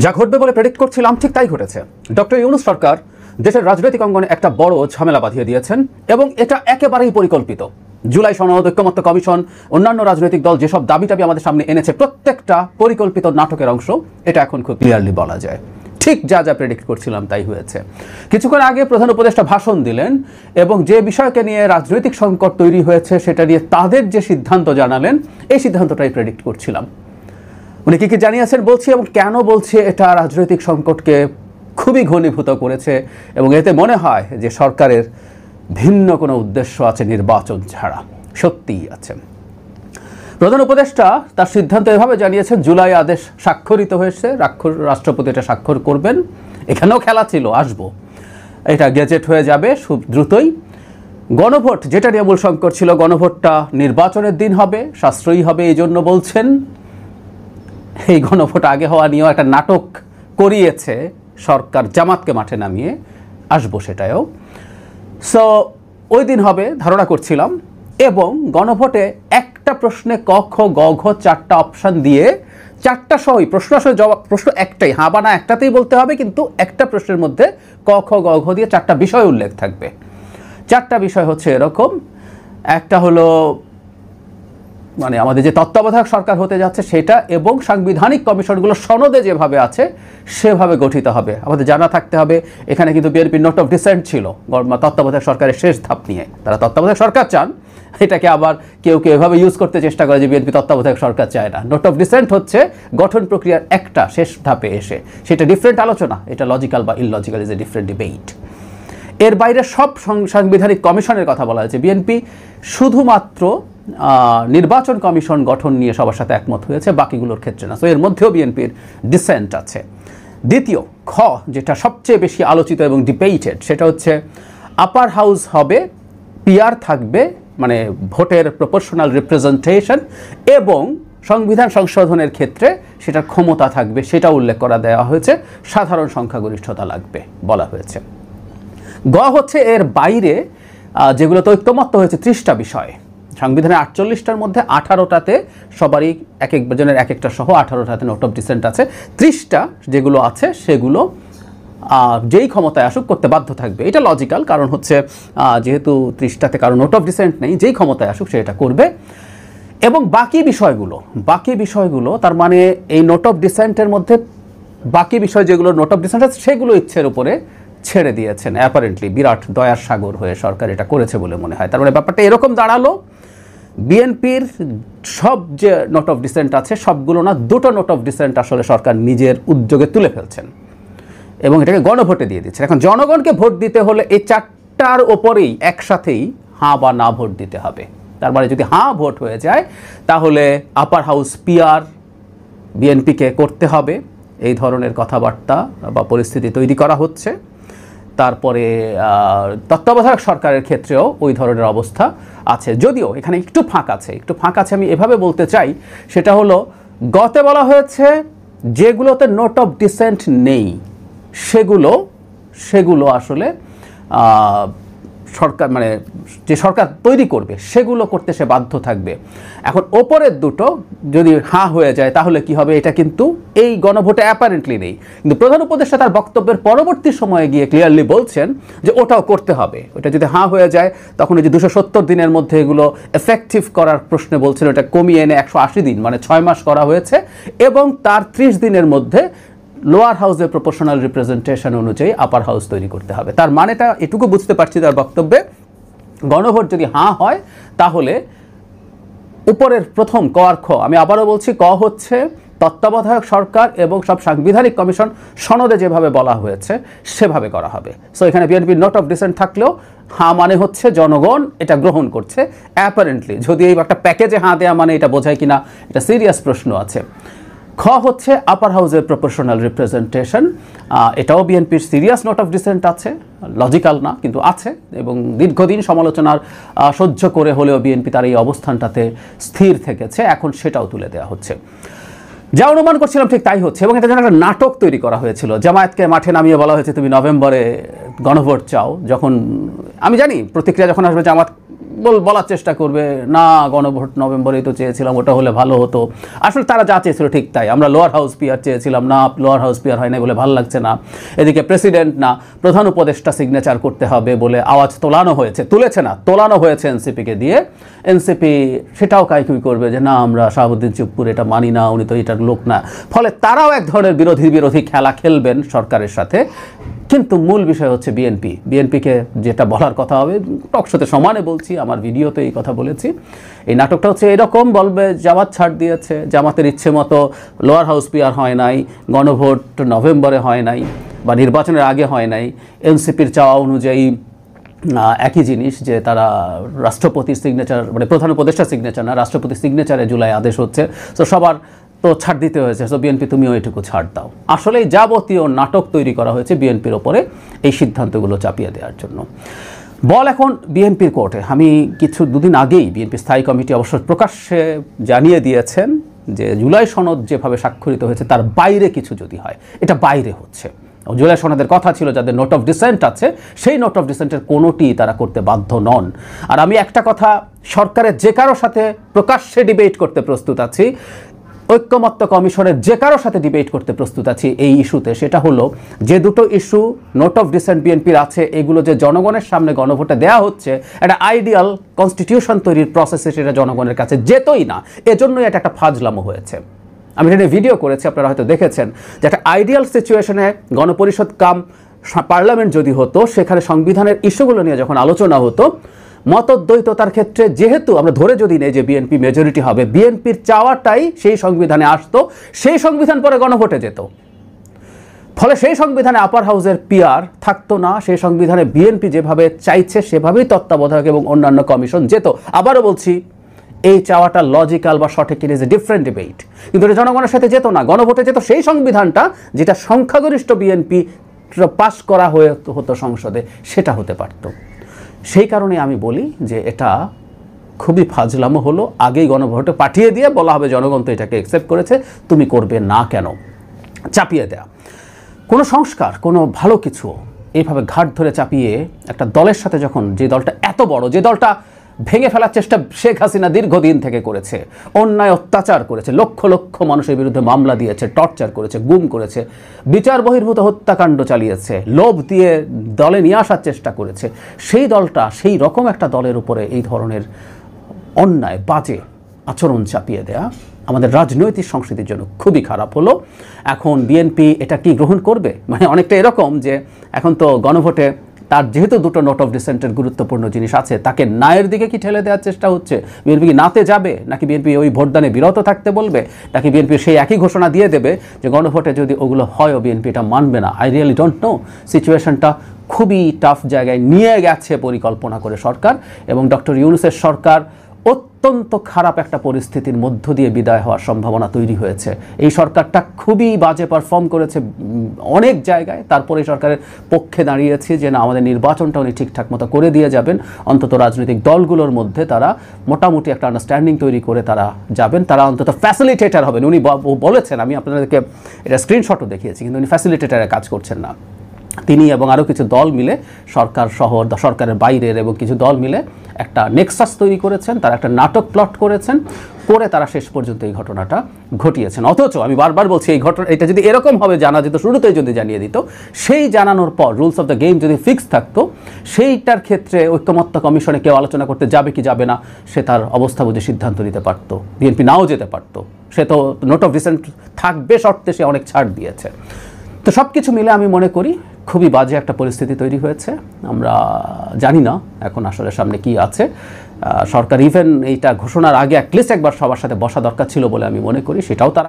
যা ঘটবে বলে প্রেডিক্ট করছিলাম ঠিক তাই ঘটেছে। ডক্টর ইউনূস সরকার দেশের রাজনৈতিক অঙ্গনে একটা বড় ঝামেলা বাঁধিয়ে দিয়েছেন এবং এটা একেবারেই পরিকল্পিত। জুলাই সনদ, ঐক্যমত্য কমিশন, অন্যান্য রাজনৈতিক দল যেসব দাবি টাবি আমাদের সামনে এনেছে প্রত্যেকটা পরিকল্পিত নাটকের অংশ। এটা এখন খুব ক্লিয়ারলি বলা যায়, ঠিক যা যা প্রেডিক্ট করছিলাম তাই হয়েছে। কিছুক্ষণ আগে প্রধান উপদেষ্টা ভাষণ দিলেন এবং যে বিষয়কে নিয়ে রাজনৈতিক সংকট তৈরি হয়েছে সেটা নিয়ে তাদের যে সিদ্ধান্ত জানালেন, এই সিদ্ধান্তটাই প্রেডিক্ট করছিলাম। উনি কী কী জানিয়েছেন বলছি এবং কেন বলছি এটা রাজনৈতিক সংকটকে খুবই ঘনীভূত করেছে এবং এতে মনে হয় যে সরকারের ভিন্ন কোনো উদ্দেশ্য আছে নির্বাচন ছাড়া। সত্যিই আছে। প্রধান উপদেষ্টা তার সিদ্ধান্ত এভাবে জানিয়েছেন, জুলাই আদেশ স্বাক্ষরিত হয়েছে, রাষ্ট্রপতি এটা স্বাক্ষর করবেন। এখানেও খেলা ছিল, আসবো, এটা গেজেট হয়ে যাবে খুব দ্রুতই। গণভোট, যেটা নিয়ে মূল সংকট ছিল, গণভোটটা নির্বাচনের দিন হবে, সাশ্রয়ী হবে, এই জন্য বলছেন। এই গণভোট আগে হওয়া নিয়েও একটা নাটক করিয়েছে সরকার জামাতকে মাঠে নামিয়ে, আসবো সেটাও। সো ওই দিন হবে ধারণা করছিলাম এবং গণভোটে একটা প্রশ্নে ক খ গ ঘ 4টা অপশান দিয়ে 4টা সহই প্রশ্ন আসলে জবাব, প্রশ্ন একটাই, হ্যাঁ বা না একটাতেই বলতে হবে, কিন্তু একটা প্রশ্নের মধ্যে ক খ গ ঘ দিয়ে 4টা বিষয় উল্লেখ থাকবে। 4টা বিষয় হচ্ছে এরকম, একটা হলো মানে আমাদের যে তত্ত্বাবধায়ক সরকার হতে যাচ্ছে সেটা, এবং সাংবিধানিক কমিশনগুলো সনদে যেভাবে আছে সেভাবে গঠিত হবে। আমাদের জানা থাকতে হবে এখানে কিন্তু বিএনপির নোট অফ ডিসেন্ট ছিল তত্ত্বাবধায়ক সরকারের শেষ ধাপ নিয়ে। তারা তত্ত্বাবধায়ক সরকার চান, এটাকে আবার কেউ কেউ এভাবে ইউজ করতে চেষ্টা করে যে বিএনপি তত্ত্বাবধায়ক সরকার চায় না। নোট অফ ডিসেন্ট হচ্ছে গঠন প্রক্রিয়ার একটা শেষ ধাপে এসে, সেটা ডিফারেন্ট আলোচনা, এটা লজিক্যাল বা illogical is a different debate. এর বাইরে সব সাংবিধানিক কমিশনের কথা বলা হয়েছে। বিএনপি শুধুমাত্র নির্বাচন কমিশন গঠন নিয়ে সবার সাথে একমত হয়েছে, বাকিগুলোর ক্ষেত্রে না। তো এর মধ্যেও বিএনপির ডিসেন্ট আছে। দ্বিতীয় খ, যেটা সবচেয়ে বেশি আলোচিত এবং ডিবেটেড, সেটা হচ্ছে আপার হাউস হবে, পিআর থাকবে, মানে ভোটের প্রপোর্শনাল রিপ্রেজেন্টেশন, এবং সংবিধান সংশোধনের ক্ষেত্রে সেটার ক্ষমতা থাকবে, সেটা উল্লেখ করা দেওয়া হয়েছে, সাধারণ সংখ্যাগরিষ্ঠতা লাগবে বলা হয়েছে। গ হচ্ছে এর বাইরে যেগুলোতে ঐক্যমত্য হয়েছে 30টা বিষয়, সংবিধানের 48টার মধ্যে 18টাতে সবারই এক এক জনের এক একটা সহ 18টাতে নোট অফ ডিসেন্ট আছে। 30টা যেগুলো আছে সেগুলো যেই ক্ষমতায় আসুক করতে বাধ্য থাকবে। এটা লজিক্যাল, কারণ হচ্ছে যেহেতু 30টাতে কারো নোট অফ ডিসেন্ট নেই, যেই ক্ষমতায় আসুক সে এটা করবে। এবং বাকি বিষয়গুলো তার মানে এই নোট অফ ডিসেন্টের মধ্যে বাকি বিষয় যেগুলো নোট অফ ডিসেন্ট আছে সেগুলো ইচ্ছের উপরে ছেড়ে দিয়েছেন। অ্যাপারেন্টলি বিরাট দয়ার সাগর হয়ে সরকার এটা করেছে বলে মনে হয়। তার মানে ব্যাপারটা এরকম দাঁড়ালো, বিএনপির সব যে নোট অফ ডিসেন্ট আছে সবগুলো না, 2টো নোট অফ ডিসেন্ট আসলে সরকার নিজের উদ্যোগে তুলে ফেলছেন এবং এটাকে গণভোটে দিয়ে দিচ্ছেন। এখন জনগণকে ভোট দিতে হলে এই 4টার ওপরেই একসাথেই হাঁ বা না ভোট দিতে হবে। তার মানে যদি হাঁ ভোট হয়ে যায় তাহলে আপার হাউস পিআর বিএনপিকে করতে হবে, এই ধরনের কথাবার্তা বা পরিস্থিতি তৈরি করা হচ্ছে। তারপরে তত্ত্বাবধায়ক সরকারের ক্ষেত্রেও ওই ধরনের অবস্থা আছে, যদিও এখানে একটু ফাঁক আছে। আমি এভাবে বলতে চাই, সেটা হলো গতে বলা হয়েছে যেগুলোতে নোট অফ ডিসেন্ট নেই সেগুলো আসলে সরকার মানে যে সরকার তৈরি করবে সেগুলো করতে সে বাধ্য থাকবে। এখন ওপরের দুটো যদি হাঁ হয়ে যায় তাহলে কি হবে, এটা কিন্তু এই গণভোটে অ্যাপারেন্টলি নেই। কিন্তু প্রধান উপদেষ্টা তার বক্তব্যের পরবর্তী সময়ে গিয়ে ক্লিয়ারলি বলছেন যে ওটাও করতে হবে। ওটা যদি হাঁ হয়ে যায় তখন এই যে 270 দিনের মধ্যে এগুলো এফেক্টিভ করার প্রশ্নে বলছেন ওটা কমিয়ে এনে 180 দিন মানে 6 মাস করা হয়েছে, এবং তার 30 দিনের মধ্যে লোয়ার হাউসের প্রপোর্শনাল রিপ্রেজেন্টেশন অনুযায়ী আপার হাউস তৈরি করতে হবে। তার মানেটা এটুকু বুঝতে পারছি তার বক্তব্যে, গণভোট যদি হাঁ হয় তাহলে উপরের প্রথম ক আর খ, আমি আবারও বলছি, ক হচ্ছে তত্ত্বাবধায়ক সরকার এবং সব সাংবিধানিক কমিশন সনদে যেভাবে বলা হয়েছে সেভাবে করা হবে। সো এখানে বিএনপির নোট অফ ডিসেন্ট থাকলেও হাঁ মানে হচ্ছে জনগণ এটা গ্রহণ করছে অ্যাপারেন্টলি। যদি এই একটা প্যাকেজে হাঁ দেওয়া মানে এটা বোঝায় কিনা এটা সিরিয়াস প্রশ্ন আছে। খ হচ্ছে আপার হাউসের প্রপোর্শনাল রিপ্রেজেন্টেশন, এটাও বিএনপির সিরিয়াস নোট অফ ডিসেন্ট আছে, লজিক্যাল না কিন্তু আছে, এবং দীর্ঘদিন সমালোচনার সহ্য করে হলেও বিএনপি তার এই অবস্থানটাতে স্থির থেকেছে, এখন সেটাও তুলে দেওয়া হচ্ছে। যা অনুমান করছিলাম ঠিক তাই হচ্ছে, এবং এটা যেন একটা নাটক তৈরি করা হয়েছিল। জামায়াতকে মাঠে নামিয়ে বলা হয়েছে তুমি নভেম্বরে গণভোট চাও, যখন আমি জানি প্রতিক্রিয়া যখন আসবে জামাত বলার চেষ্টা করবে না গণভোট নভেম্বরেই তো চেয়েছিলাম, ওটা হলে ভালো হতো। আসলে তারা যা চেয়েছিল ঠিক তাই, আমরা লোয়ার হাউস পিআর চেয়েছিলাম, না লোয়ার হাউস পিআর হয় না বলে ভালো লাগছে না, এদিকে প্রেসিডেন্ট না প্রধান উপদেষ্টা সিগনেচার করতে হবে বলে আওয়াজ তোলানো হয়েছে এনসিপিকে দিয়ে। এনসিপি সেটাও কাইকুই করবে যে না আমরা শাহাবুদ্দিন চুপ্পুর এটা মানি না, উনি তো এটার লোক না। ফলে তারাও এক ধরনের বিরোধী খেলা খেলবেন সরকারের সাথে। কিন্তু মূল বিষয় হচ্ছে বিএনপিকে যেটা বলার কথা হবে, টকশোতে সমানে বলছি, আমার ভিডিওতে এই কথা বলেছি, এই নাটকটা হচ্ছে এরকম, বলবে জামাত ছাড় দিয়েছে, জামাতের ইচ্ছে মতো লোয়ার হাউস পিআর হয় নাই, গণভোট নভেম্বরে হয় নাই বা নির্বাচনের আগে হয় নাই, এনসিপির চাওয়া অনুযায়ী একই জিনিস যে তারা রাষ্ট্রপতির সিগনেচার মানে প্রধান উপদেষ্টা সিগনেচার না রাষ্ট্রপতির সিগনেচারে জুলাই আদেশ হচ্ছে, তো সবার তো ছাড় দিতে হয়েছে, সো বিএনপি তুমিও এটুকু ছাড় দাও। আসলে যাবতীয় নাটক তৈরি করা হয়েছে বিএনপির ওপরে এই সিদ্ধান্তগুলো চাপিয়ে দেওয়ার জন্য। বল এখন বিএনপির কোর্টে। আমি দুদিন আগেই বিএনপি স্থায়ী কমিটি অবশ্য প্রকাশ্যে জানিয়ে দিয়েছেন যে জুলাই সনদ যেভাবে স্বাক্ষরিত হয়েছে তার বাইরে কিছু যদি হয়, এটা বাইরে হচ্ছে। জুলাই সনদের কথা ছিল যাদের নোট অফ ডিসেন্ট আছে, সেই নোট অফ ডিসেন্টের কোনোটি তারা করতে বাধ্য নন। আর আমি একটা কথা সরকারের যে কারোর সাথে প্রকাশ্যে ডিবেট করতে প্রস্তুত আছি, ঐক্যমত্য কমিশনের যে কারোর সাথে ডিবেট করতে প্রস্তুত আছি এই ইস্যুতে, সেটা হলো যে দুটো ইস্যু নোট অফ ডিসেন্ট বিএনপির আছে, এগুলো যে জনগণের সামনে গণভোটে দেওয়া হচ্ছে, একটা আইডিয়াল কনস্টিটিউশন তৈরির প্রসেসে সেটা জনগণের কাছে যেতই না, এজন্যই এটা একটা ফাজলামো হয়েছে। আমি এটা ভিডিও করেছি, আপনারা হয়তো দেখেছেন যে একটা আইডিয়াল সিচুয়েশনে গণপরিষদ কাম পার্লামেন্ট যদি হতো, সেখানে সংবিধানের ইস্যুগুলো নিয়ে যখন আলোচনা হতো, মতদ্বৈততার ক্ষেত্রে যেহেতু আমরা ধরে যদি নেই যে বিএনপি মেজরিটি হবে, বিএনপির চাওয়াটাই সেই সংবিধানে আসতো, সেই সংবিধান পরে গণভোটে যেত। ফলে সেই সংবিধানে আপার হাউসের পিআর থাকতো না, সেই সংবিধানে বিএনপি যেভাবে চাইছে সেভাবেই তত্ত্বাবধায়ক এবং অন্যান্য কমিশন যেত। আবারও বলছি, এই চাওয়াটা লজিক্যাল বা সঠিক ইজ এ ডিফারেন্ট ডিবেট, কিন্তু এটা জনগণের সাথে যেত না, গণভোটে যেত সেই সংবিধানটা যেটা সংখ্যাগরিষ্ঠ বিএনপি পাস করা হতো সংসদে, সেটা হতে পারত। সেই কারণে আমি বলি যে এটা খুবই ফাজলামো হলো, আগেই গণভোটে পাঠিয়ে দিয়ে বলা হবে জনগণ তো এটাকে অ্যাকসেপ্ট করেছে, তুমি করবে না কেন, চাপিয়ে দেয়া। কোনো সংস্কার, কোনো ভালো কিছু এইভাবে ঘাট ধরে চাপিয়ে একটা দলের সাথে যখন, যে দলটা এত বড়, যে দলটা ভেঙে ফেলার চেষ্টা শেখ হাসিনা দীর্ঘদিন থেকে করেছে, অন্যায় অত্যাচার করেছে, লক্ষ লক্ষ মানুষের বিরুদ্ধে মামলা দিয়েছে, টর্চার করেছে, গুম করেছে, বিচার বহির্ভূত হত্যাকাণ্ড চালিয়েছে, লোভ দিয়ে দলে নিয়ে আসার চেষ্টা করেছে, সেই দলটা, সেই রকম একটা দলের উপরে এই ধরনের অন্যায় বাজে আচরণ চাপিয়ে দেয়া আমাদের রাজনৈতিক সংস্কৃতির জন্য খুবই খারাপ হলো। এখন বিএনপি এটা কি গ্রহণ করবে? মানে অনেকটা এরকম যে এখন তো গণভোটে তার যেহেতু দুটো নোট অফ ডিসেন্টের গুরুত্বপূর্ণ জিনিস আছে, তাকে নায়ের দিকে কি ঠেলে দেওয়ার চেষ্টা হচ্ছে? বিএনপি কি নাতে যাবে, নাকি বিএনপি ওই ভোটদানে বিরত থাকতে বলবে, নাকি বিএনপি সেই একই ঘোষণা দিয়ে দেবে যে গণভোটে যদি ওগুলো হয়ও বিএনপি এটা মানবে না? I really don't know. সিচুয়েশনটা খুবই টাফ জায়গায় নিয়ে গেছে পরিকল্পনা করে সরকার, এবং ডক্টর ইউনূসের সরকার অত্যন্ত খারাপ একটা পরিস্থিতির মধ্য দিয়ে বিদায় হওয়ার সম্ভাবনা তৈরি হয়েছে। এই সরকারটা খুবই বাজে পারফর্ম করেছে অনেক জায়গায়, তারপরে সরকারের পক্ষে দাঁড়িয়েছে যে না, আমাদের নির্বাচনটা উনি ঠিকঠাক মতো করে দিয়ে যাবেন, অন্তত রাজনৈতিক দলগুলোর মধ্যে তারা মোটামুটি একটা আন্ডারস্ট্যান্ডিং তৈরি করে তারা যাবেন, তারা অন্তত ফ্যাসিলিটেটার হবেন। উনি বলেছেন, আমি আপনাদেরকে এটা স্ক্রিনশটও দেখিয়েছি, কিন্তু উনি ফ্যাসিলিটেটারে কাজ করছেন না। তিনি এবং আরও কিছু দল মিলে, সরকার সহ সরকারের বাইরের এবং কিছু দল মিলে একটা নেক্সাস তৈরি করেছেন, তারা একটা নাটক প্লট করেছেন, করে তারা শেষ পর্যন্ত এই ঘটনাটা ঘটিয়েছেন। অথচ আমি বারবার বলছি, এই ঘটনা এটা যদি এরকম হবে জানা যেত, শুরুতেই যদি জানিয়ে দিত, সেই জানানোর পর রুলস অফ দ্য গেম যদি ফিক্স থাকতো, সেইটার ক্ষেত্রে ঐক্যমত্য কমিশনে কেউ আলোচনা করতে যাবে কি যাবে না সে তার অবস্থা বুঝে সিদ্ধান্ত নিতে পারতো, বিএনপি নাও যেতে পারতো। সে তো নোট অফ ডিসেন্ট থাকবে শর্তে সে অনেক ছাড় দিয়েছে। তো সব কিছু মিলে আমি মনে করি খুবই বাজে একটা পরিস্থিতি তৈরি হয়েছে। আমরা জানি না এখন আসলে সামনে কি আছে। সরকার ইভেন এইটা ঘোষণার আগে অ্যাটলিস্ট একবার সবার সাথে বসা দরকার ছিল বলে আমি মনে করি, সেটাও তারা